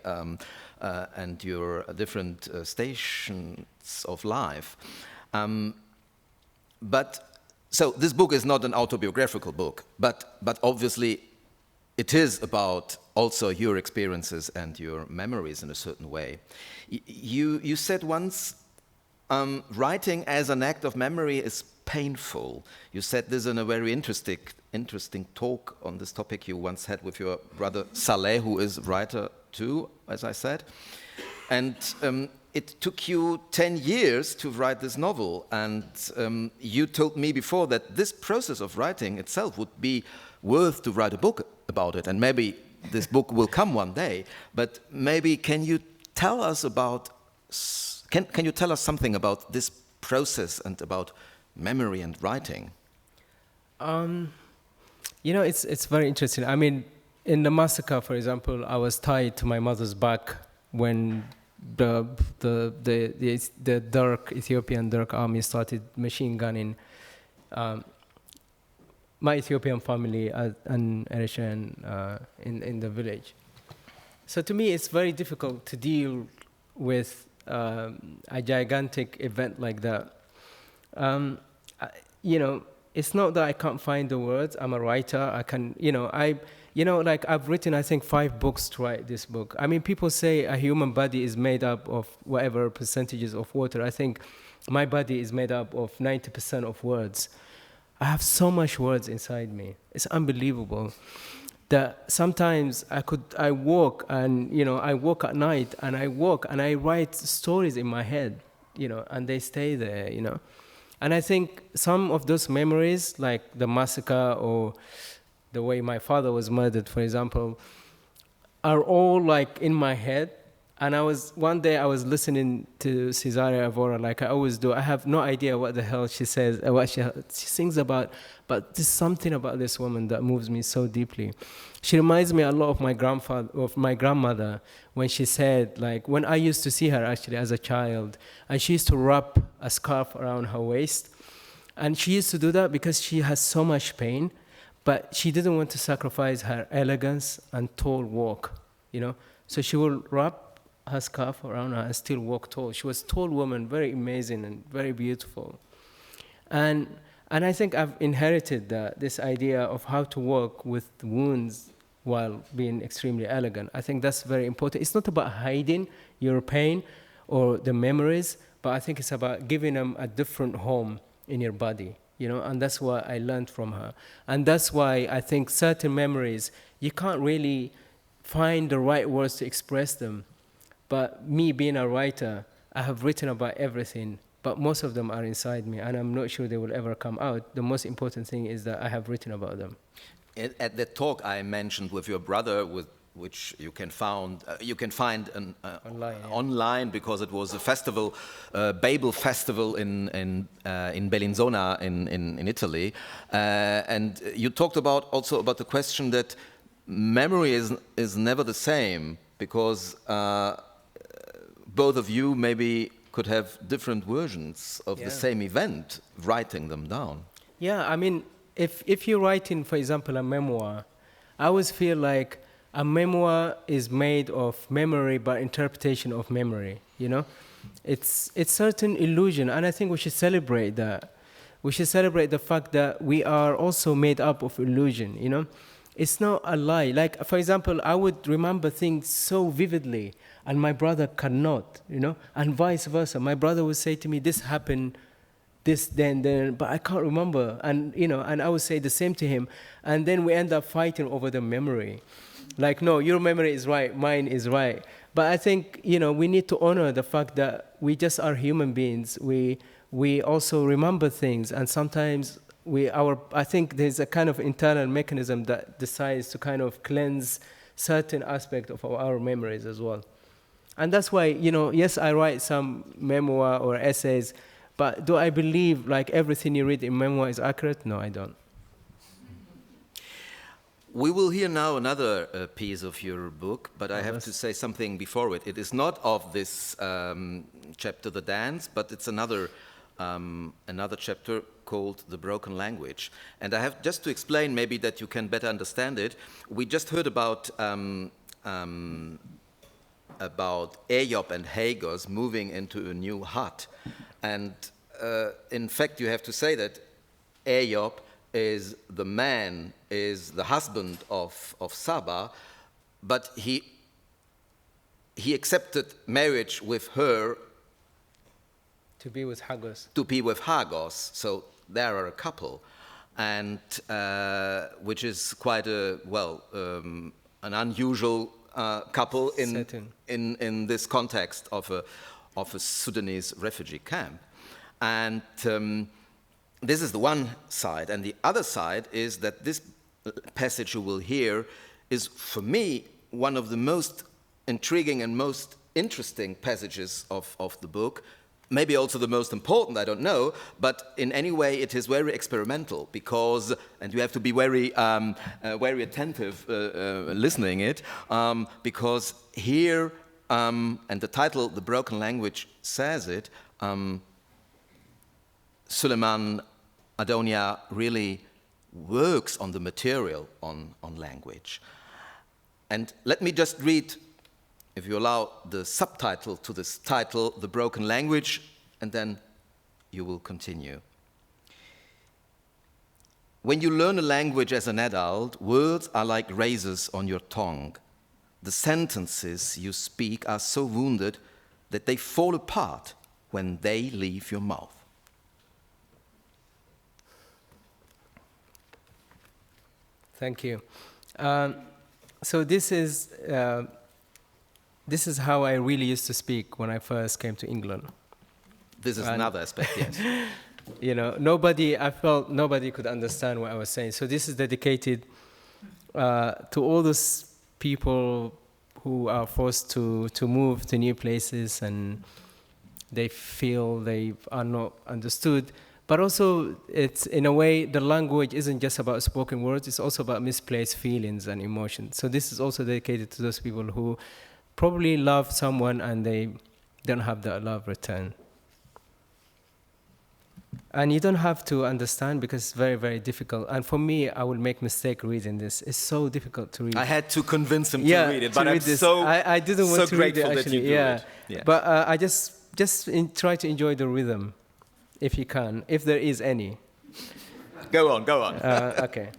and your different stations of life. So this book is not an autobiographical book, but obviously it is about also your experiences and your memories in a certain way. You said once, writing as an act of memory is painful. You said this in a very interesting talk on this topic you once had with your brother Saleh, who is a writer too, as I said. And it took you 10 years to write this novel, and you told me before that this process of writing itself would be worth to write a book about it, and maybe this book will come one day. But maybe can you tell us something about this process and about memory and writing? It's very interesting. I mean, in the massacre, for example, I was tied to my mother's back when the Ethiopian Dark Army started machine gunning my Ethiopian family and Eritrean in the village. So to me, it's very difficult to deal with a gigantic event like that. It's not that I can't find the words. I'm a writer. I can, I've written, I think, 5 books to write this book. I mean, people say a human body is made up of whatever percentages of water. I think my body is made up of 90% of words. I have so much words inside me. It's unbelievable that sometimes I walk and, I walk at night and I walk and I write stories in my head, and they stay there, And I think some of those memories, like the massacre or the way my father was murdered, for example, are all like in my head. And one day I was listening to Cesaria Evora, like I always do. I have no idea what the hell she says, what she sings about, but there's something about this woman that moves me so deeply. She reminds me a lot of my grandmother, when she said, like, when I used to see her actually as a child, and she used to wrap a scarf around her waist. And she used to do that because she has so much pain, but she didn't want to sacrifice her elegance and tall walk, So she will wrap her scarf around her and still walk tall. She was a tall woman, very amazing and very beautiful. And I think I've inherited this idea of how to walk with wounds while being extremely elegant. I think that's very important. It's not about hiding your pain or the memories, but I think it's about giving them a different home in your body, and that's what I learned from her. And that's why I think certain memories, you can't really find the right words to express them. But me being a writer, I have written about everything, but most of them are inside me, and I'm not sure they will ever come out. The most important thing is that I have written about them. At the talk I mentioned with your brother, which you can find online, because it was a festival, Babel festival in Bellinzona in Italy, and you talked also about the question that memory is never the same, because both of you maybe could have different versions of the same event, writing them down. Yeah, I mean, if you're writing, for example, a memoir, I always feel like a memoir is made of memory by interpretation of memory, It's certain illusion, and I think we should celebrate that. We should celebrate the fact that we are also made up of illusion, It's not a lie. Like, for example, I would remember things so vividly, and my brother cannot, and vice versa. My brother would say to me, this happened, this, then, but I can't remember. And, and I would say the same to him. And then we end up fighting over the memory. Like, no, your memory is right, mine is right. But I think, we need to honor the fact that we just are human beings. We also remember things, and sometimes I think there's a kind of internal mechanism that decides to kind of cleanse certain aspect of our memories as well. And that's why, yes, I write some memoir or essays, but do I believe like everything you read in memoir is accurate? No, I don't. We will hear now another piece of your book, but I have to say something before it. It is not of this chapter, The Dance, but it's another chapter called The Broken Language. And I have just to explain, maybe that you can better understand it. We just heard about Ayob and Hagos moving into a new hut. And in fact, you have to say that Ayob is the husband of Saba, but he accepted marriage with her to be with Hagos. So they are a couple, and which is quite an unusual couple in this context of of a Sudanese refugee camp. And this is the one side. And the other side is that this passage you will hear is, for me, one of the most intriguing and most interesting passages of the book. Maybe also the most important, I don't know, but in any way it is very experimental because, and you have to be very, very attentive listening it, because here, and the title, The Broken Language, says it, Sulaiman, Addonia really works on the material on language. And let me just read, if you allow, the subtitle to this title, The Broken Language, and then you will continue. When you learn a language as an adult, words are like razors on your tongue. The sentences you speak are so wounded that they fall apart when they leave your mouth. Thank you. So this is how I really used to speak when I first came to England. This is another aspect, yes. You know, I felt nobody could understand what I was saying. So this is dedicated to all those people who are forced to move to new places and they feel they are not understood. But also, it's in a way, the language isn't just about spoken words, it's also about misplaced feelings and emotions. So this is also dedicated to those people who probably love someone and they don't have that love returned. And you don't have to understand because it's very, very difficult. And for me, I will make mistake reading this. It's so difficult to read. I had to convince him to read it, but I'm I didn't want to read it, grateful actually. that you do it. Yes. But I just try to enjoy the rhythm, if you can, if there is any. Go on. Okay.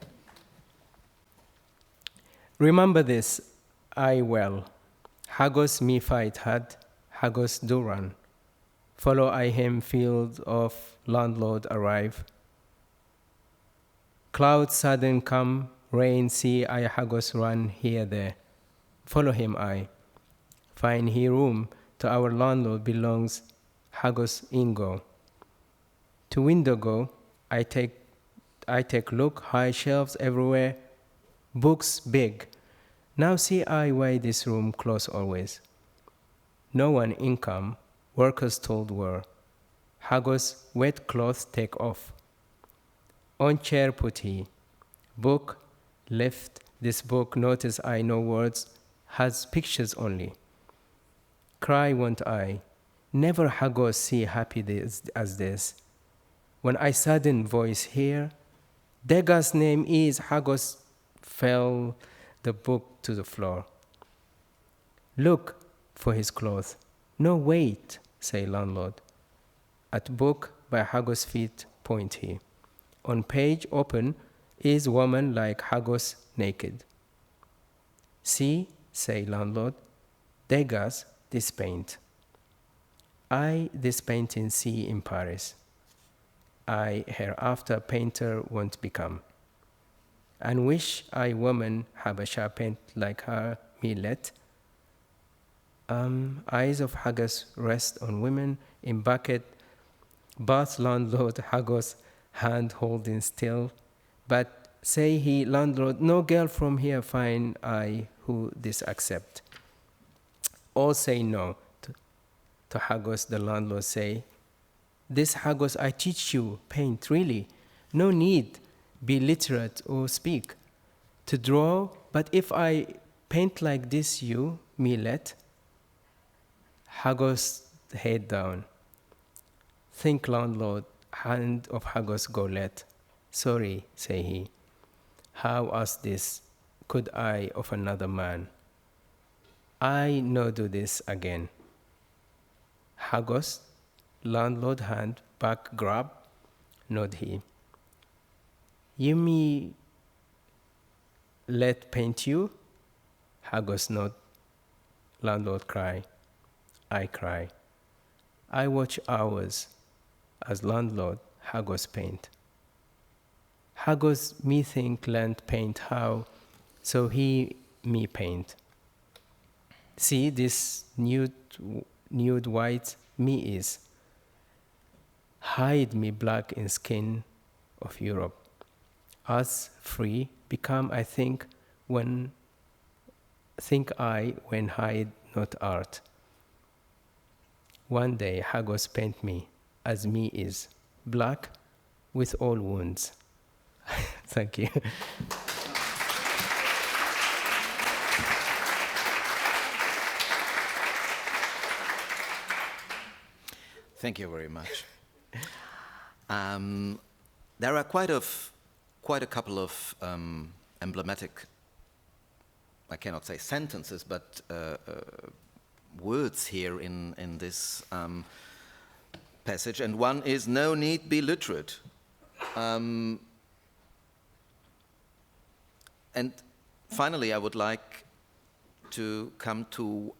Remember this, I well. Hagos me fight had, Hagos do run. Follow I him field of landlord arrive. Clouds sudden come, rain see I Hagos run here there. Follow him I. Find he room to our landlord belongs, Hagos ingo. To window go, I take look, high shelves everywhere, books big. Now see I why this room close always. No one income, workers told were. Hagos wet cloth take off. On chair put he. Book, left this book, notice I no words, has pictures only. Cry want I, never Hagos see happy as this. When I sudden voice hear, Dega's name is Hagos, fell the book to the floor. Look for his clothes. No, wait, say landlord. At book by Hagos feet point he. On page open is woman like Hagos naked. See, say landlord, Degas this paint. I this painting see in Paris. I hereafter painter won't become. And wish I woman Habasha paint like her me let. Eyes of Hagos rest on women in bucket, bath landlord Hagos hand holding still. But say he landlord, no girl from here find I who this accept. All say no. To Hagos the landlord say, this Hagos I teach you paint really. No need be literate or speak. To draw, but if I paint like this you me let. Hagos head down. Think landlord, hand of Hagos go let. Sorry, say he. How as this could I of another man? I no do this again. Hagos, landlord hand back grab, nod he. You me let paint you? Hagos nod. Landlord cry. I cry. I watch hours as landlord Hagos paint. Hagos me think land paint how, so he me paint. See this nude white me is. Hide me black in skin of Europe. Us free become, I think when hide not art. One day Hagos paint me as me is, black with all wounds. Thank you. Thank you very much. There are quite a couple of emblematic, I cannot say sentences, but words here in this passage, and one is "no need be literate." And finally, I would like to come to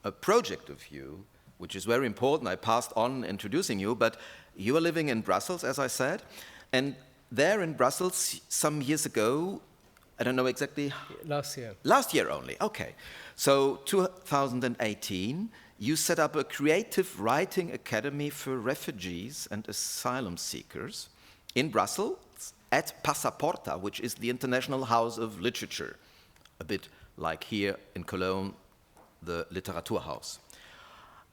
a project of you, which is very important. I passed on introducing you, but you are living in Brussels, as I said, and there in Brussels some years ago, I don't know exactly. Last year. Last year only, okay. So 2018, you set up a creative writing academy for refugees and asylum seekers in Brussels at Passaporta, which is the International House of Literature, a bit like here in Cologne, the Literaturhaus.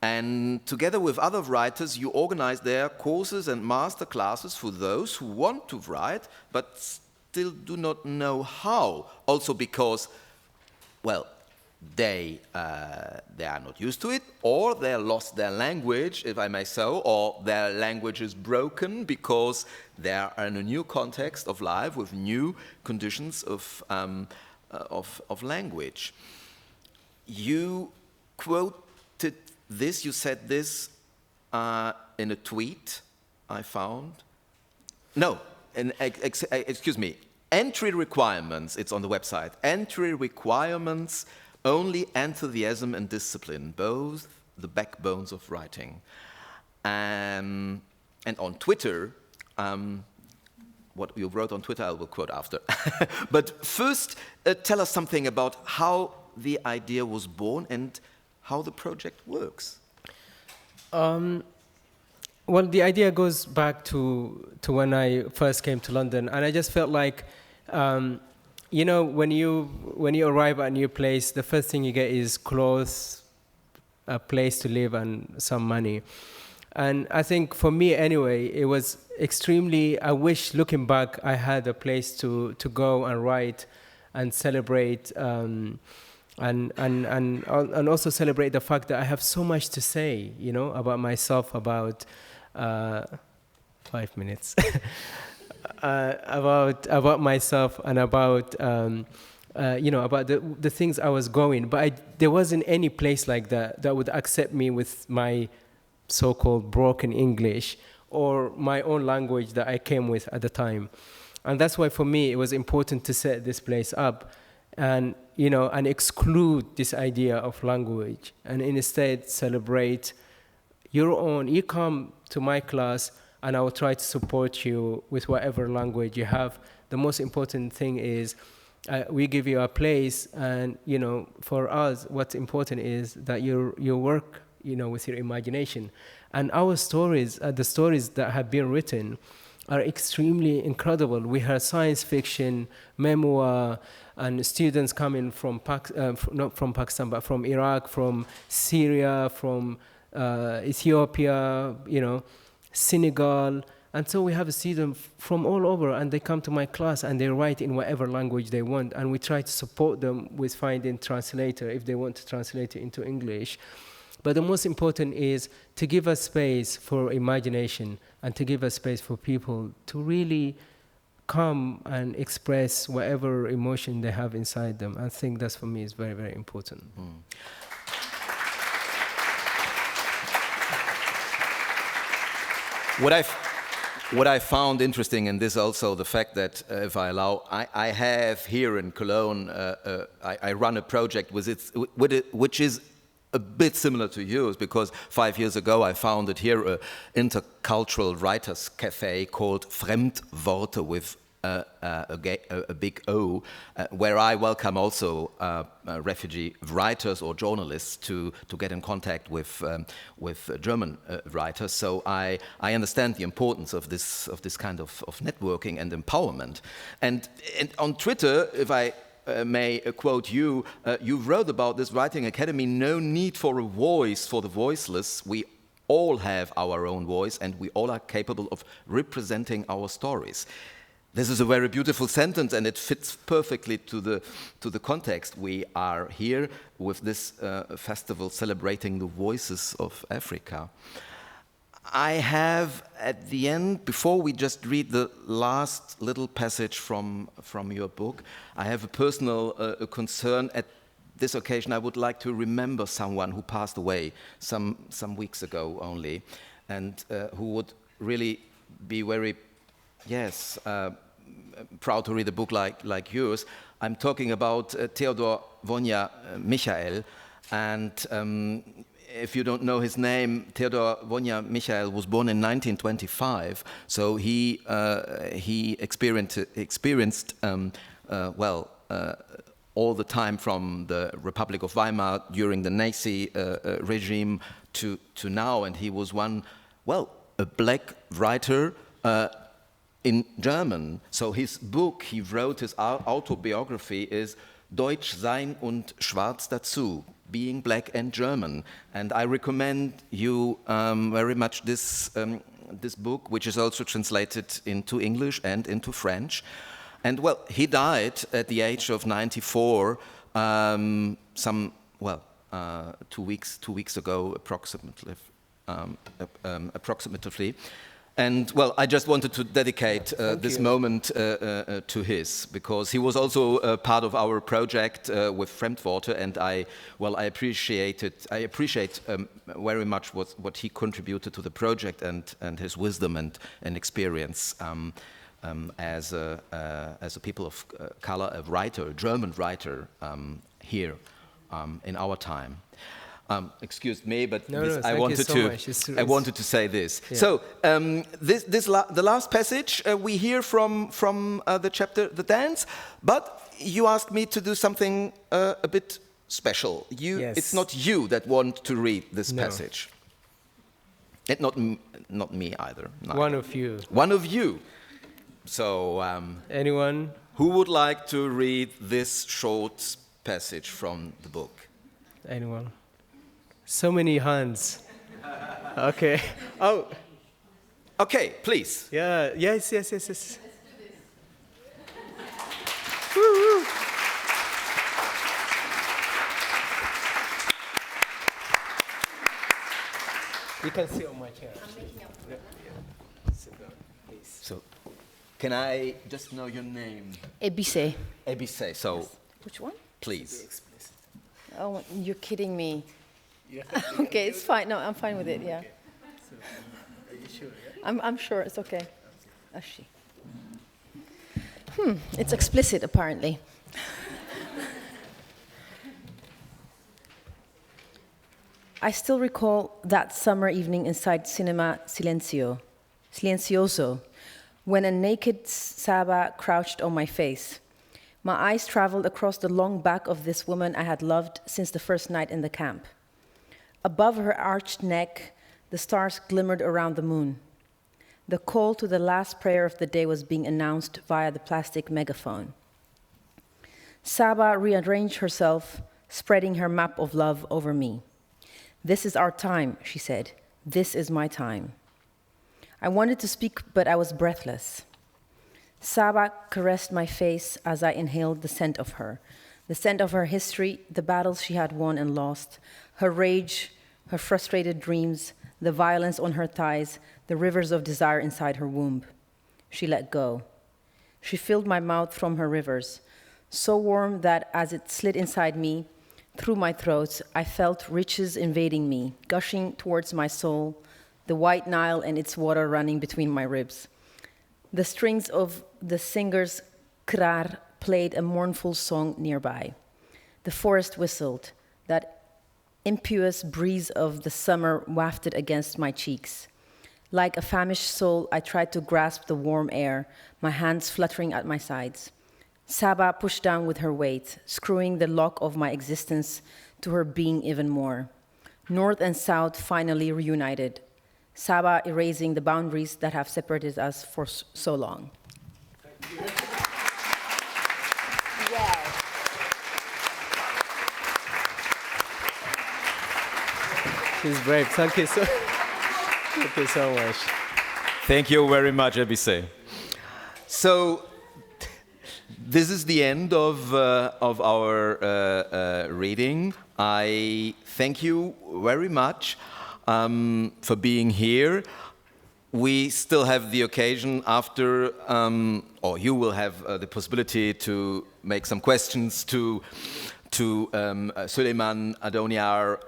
And together with other writers, you organize there courses and master classes for those who want to write, but still do not know how. Also because, well, they are not used to it, or they lost their language, if I may so, or their language is broken because they are in a new context of life with new conditions of language. You quoted this, you said this in a tweet I found. No, excuse me. Entry requirements, it's on the website. Entry requirements, only enthusiasm and discipline, both the backbones of writing. And on Twitter, what you wrote on Twitter I will quote after. But first, tell us something about how the idea was born and how the project works. Well, the idea goes back to when I first came to London, and I just felt like, you know, when you arrive at a new place, the first thing you get is clothes, a place to live, and some money. And I think for me anyway, it was extremely, I wish looking back, I had a place to go and write and celebrate, and also celebrate the fact that I have so much to say, you know, about myself, about 5 minutes, about myself and about, you know, about the things I was going. But there wasn't any place like that would accept me with my so-called broken English or my own language that I came with at the time. And that's why for me it was important to set this place up and, you know, and exclude this idea of language and instead celebrate your own. You come to my class and I will try to support you with whatever language you have. The most important thing is we give you a place, and, you know, for us what's important is that you work, you know, with your imagination. And our stories, the stories that have been written, are extremely incredible. We have science fiction, memoir, and students coming from not from Pakistan, but from Iraq, from Syria, from Ethiopia, you know, Senegal. And so we have students from all over, and they come to my class and they write in whatever language they want, and we try to support them with finding translator if they want to translate it into English. But the most important is to give us space for imagination and to give us space for people to really come and express whatever emotion they have inside them. I think that's, for me, is very, very important. Mm. What I found interesting in this also, the fact that, if I allow, I have here in Cologne, I run a project which is a bit similar to yours, because 5 years ago I founded here an intercultural writers cafe called Fremdworte, with a big O, where I welcome also refugee writers or journalists to get in contact with German writers. So I understand the importance of this kind of networking and empowerment. And on Twitter, if I may quote you, you wrote about this Writing Academy: no need for a voice for the voiceless. We all have our own voice, and we all are capable of representing our stories. This is a very beautiful sentence, and it fits perfectly to the context. We are here with this festival celebrating the voices of Africa. I have, at the end, before we just read the last little passage from your book, I have a personal concern. At this occasion, I would like to remember someone who passed away some weeks ago only, and who would really be very, proud to read a book like yours. I'm talking about Theodor Wonia Michael, and if you don't know his name, Theodor Wonia Michael was born in 1925, so he experienced all the time from the Republic of Weimar during the Nazi regime to now, and he was a black writer in German. So his book, he wrote, his autobiography is Deutsch sein und schwarz dazu, being black and German. And I recommend you very much this book, which is also translated into English and into French. And he died at the age of 94, 2 weeks ago, approximately. And I just wanted to dedicate this moment to his, because he was also part of our project with Fremdworte, and I appreciate very much what he contributed to the project and his wisdom and experience as a people of color, a writer, a German writer here in our time. Excuse me, but I wanted to say this. Yeah. So the last passage we hear from the chapter, the dance, but you asked me to do something a bit special. It's not you that want to read this passage. Not me either. Neither. One of you. One of you. So anyone who would like to read this short passage from the book? Anyone? So many hands. Okay. Oh. Okay, please. Yeah. Yes. Woo-hoo. You can sit on my chair. I'm making up for it. Sit down, please. So, can I just know your name? Ebise. Ebise. So. Yes. Which one? Please. Oh, you're kidding me. Yeah. Okay, it's fine. No, I'm fine with it. Yeah. Okay. So, are you sure? Yeah? I'm sure it's okay. Ashi. It's explicit, apparently. I still recall that summer evening inside Cinema Silencioso, when a naked Saba crouched on my face. My eyes traveled across the long back of this woman I had loved since the first night in the camp. Above her arched neck, the stars glimmered around the moon. The call to the last prayer of the day was being announced via the plastic megaphone. Saba rearranged herself, spreading her map of love over me. "This is our time," she said. "This is my time." I wanted to speak, but I was breathless. Saba caressed my face as I inhaled the scent of her history, the battles she had won and lost, her rage, her frustrated dreams, the violence on her thighs, the rivers of desire inside her womb. She let go. She filled my mouth from her rivers, so warm that as it slid inside me, through my throat, I felt riches invading me, gushing towards my soul, the white Nile and its water running between my ribs. The strings of the singer's krar played a mournful song nearby. The forest whistled. That impetuous breeze of the summer wafted against my cheeks. Like a famished soul, I tried to grasp the warm air, my hands fluttering at my sides. Saba pushed down with her weight, screwing the lock of my existence to her being even more. North and South finally reunited. Saba erasing the boundaries that have separated us for so long. Yes. She's brave. Thank you so much. Thank you very much, Ebise. So, this is the end of our reading. I thank you very much for being here. We still have the occasion after, or you will have the possibility to make some questions to Sulaiman, Addonia.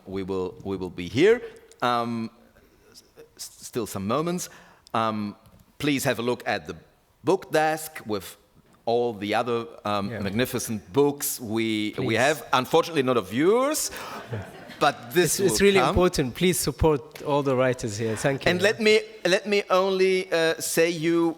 We will be here. Still some moments. Please have a look at the book desk with all the other magnificent books we have. Unfortunately, not of yours, but this it's really important. Please support all the writers here. Thank you. And let me only say you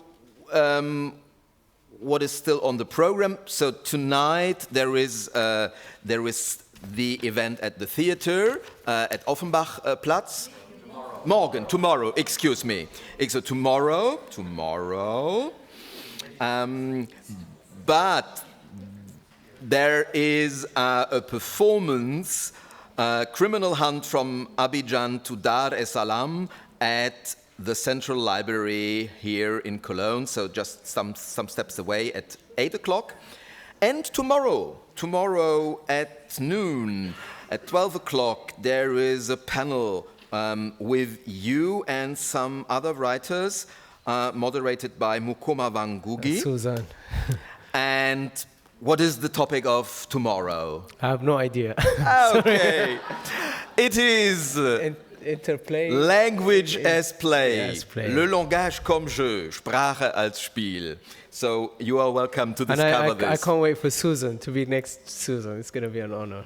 what is still on the program. So tonight there is the event at the theater at Offenbachplatz. Tomorrow, excuse me. So tomorrow. But there is a performance, Criminal Hunt from Abidjan to Dar es Salaam at the Central Library here in Cologne, so just some steps away at 8 o'clock. And tomorrow at noon, at 12 o'clock, there is a panel with you and some other writers, moderated by Mukoma Wangugi. Susan. And what is the topic of tomorrow? I have no idea. Okay. It is interplay. Language as play. As play. Le langage comme jeu. Sprache als Spiel. So you are welcome to discover this. I can't wait for Susan to be next to Susan. It's going to be an honor.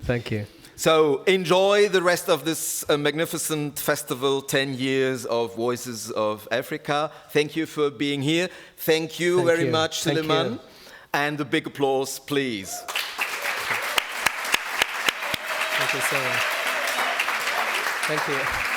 Thank you. So enjoy the rest of this magnificent festival, 10 years of Voices of Africa. Thank you for being here. Thank you very much, Sulaiman. And a big applause, please. Thank you so much. Thank you.